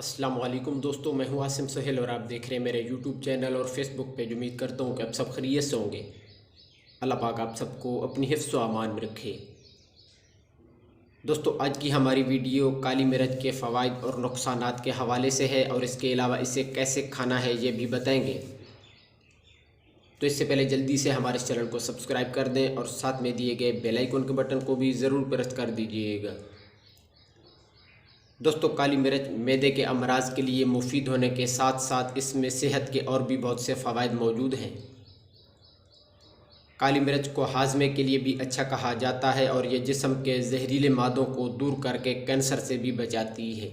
अस्सलाम वालेकुम दोस्तों, मैं हूं आसिम सोहेल और आप देख रहे हैं मेरे यूट्यूब चैनल और फेसबुक पेज। उम्मीद करता हूं कि आप सब खैरियत से होंगे। अल्लाह पाक आप सबको अपनी हिफ्ज़ व अमान में रखे। दोस्तों, आज की हमारी वीडियो काली मिर्च के फ़वाइद और नुक़सानात के हवाले से है और इसके अलावा इसे कैसे खाना है ये भी बताएँगे। तो इससे पहले जल्दी से हमारे चैनल को सब्सक्राइब कर दें और साथ में दिए गए बेल आइकन के बटन को भी ज़रूर प्रेस कर दीजिएगा। दोस्तों, काली मिर्च मैदे के अमराज के लिए मुफीद होने के साथ साथ इसमें सेहत के और भी बहुत से फ़वाइद मौजूद हैं। काली मिर्च को हाजमे के लिए भी अच्छा कहा जाता है और ये जिस्म के जहरीले मादों को दूर करके कैंसर से भी बचाती है।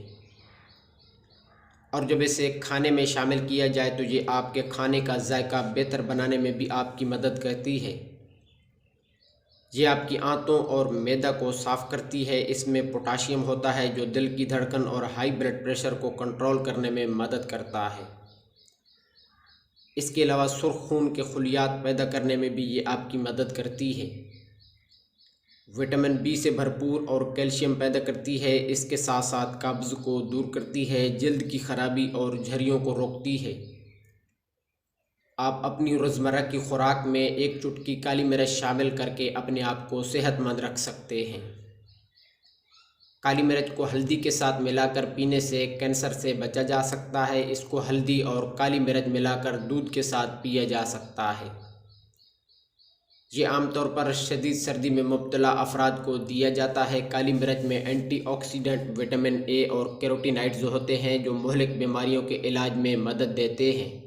और जब इसे खाने में शामिल किया जाए तो ये आपके खाने का जायका बेहतर बनाने में भी आपकी मदद करती है। ये आपकी आंतों और मैदा को साफ़ करती है। इसमें पोटाशियम होता है जो दिल की धड़कन और हाई ब्लड प्रेशर को कंट्रोल करने में मदद करता है। इसके अलावा सुर्ख खून के खलियात पैदा करने में भी ये आपकी मदद करती है। विटामिन बी से भरपूर और कैल्शियम पैदा करती है। इसके साथ साथ कब्ज़ को दूर करती है, जल्द की खराबी और झुर्रियों को रोकती है। आप अपनी रोज़मर्रा की खुराक में एक चुटकी काली मिर्च शामिल करके अपने आप को सेहतमंद रख सकते हैं। काली मिर्च को हल्दी के साथ मिलाकर पीने से कैंसर से बचा जा सकता है। इसको हल्दी और काली मिर्च मिलाकर दूध के साथ पिया जा सकता है। ये आमतौर पर शदीद सर्दी में मुब्तला अफराद को दिया जाता है। काली मिर्च में एंटीऑक्सीडेंट विटामिन ए और कैरोटीनॉइड्स होते हैं जो मुहलिक बीमारियों के इलाज में मदद देते हैं।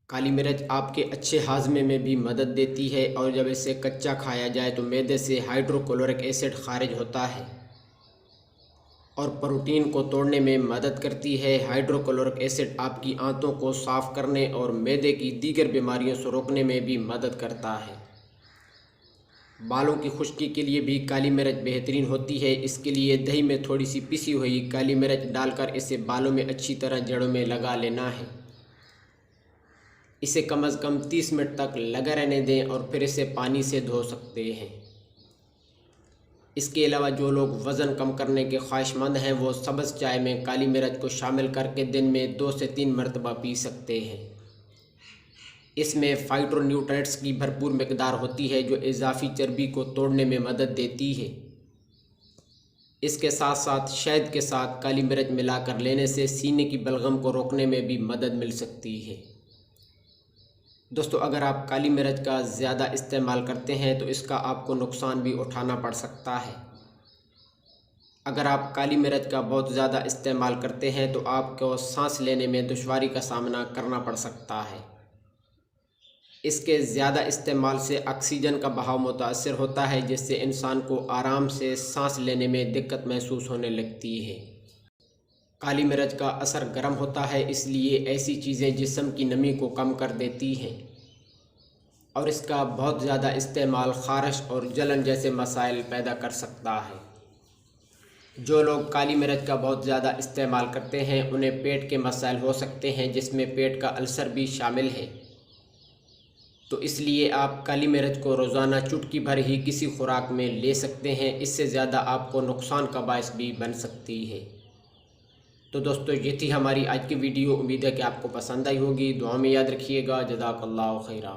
काली मिर्च आपके अच्छे हाजमे में भी मदद देती है और जब इसे कच्चा खाया जाए तो मैदे से हाइड्रोक्लोरिक एसिड खारिज होता है और प्रोटीन को तोड़ने में मदद करती है। हाइड्रोक्लोरिक एसिड आपकी आंतों को साफ़ करने और मैदे की दीगर बीमारियों से रोकने में भी मदद करता है। बालों की खुश्की के लिए भी काली मिर्च बेहतरीन होती है। इसके लिए दही में थोड़ी सी पिसी हुई काली मिर्च डालकर इसे बालों में अच्छी तरह जड़ों में लगा लेना है। इसे कम से कम 30 मिनट तक लगा रहने दें और फिर इसे पानी से धो सकते हैं। इसके अलावा जो लोग वज़न कम करने के ख्वाहिशमंद हैं वो सब्ज़ चाय में काली मिर्च को शामिल करके दिन में 2 से 3 मरतबा पी सकते हैं। इसमें फाइटोन्यूट्रिएंट्स की भरपूर मिकदार होती है जो इजाफी चर्बी को तोड़ने में मदद देती है। इसके साथ साथ शहद के साथ काली मिर्च मिलाकर लेने से सीने की बलगम को रोकने में भी मदद मिल सकती है। दोस्तों, अगर आप काली मिर्च का ज़्यादा इस्तेमाल करते हैं तो इसका आपको नुकसान भी उठाना पड़ सकता है। अगर आप काली मिर्च का बहुत ज़्यादा इस्तेमाल करते हैं तो आपको सांस लेने में दुश्वारी का सामना करना पड़ सकता है। इसके ज़्यादा इस्तेमाल से ऑक्सीजन का बहाव मुतासर होता है जिससे इंसान को आराम से सांस लेने में दिक्कत महसूस होने लगती है। काली मिर्च का असर गर्म होता है, इसलिए ऐसी चीज़ें जिस्म की नमी को कम कर देती हैं और इसका बहुत ज़्यादा इस्तेमाल ख़ारिश और जलन जैसे मसाइल पैदा कर सकता है। जो लोग काली मिर्च का बहुत ज़्यादा इस्तेमाल करते हैं उन्हें पेट के मसाइल हो सकते हैं जिसमें पेट का अल्सर भी शामिल है। तो इसलिए आप काली मिर्च को रोज़ाना चुटकी भर ही किसी खुराक में ले सकते हैं। इससे ज़्यादा आपको नुकसान का बायस भी बन सकती है। तो दोस्तों, ये थी हमारी आज की वीडियो। उम्मीद है कि आपको पसंद आई होगी। दुआ में याद रखिएगा। जज़ाकल्लाहु खैरा।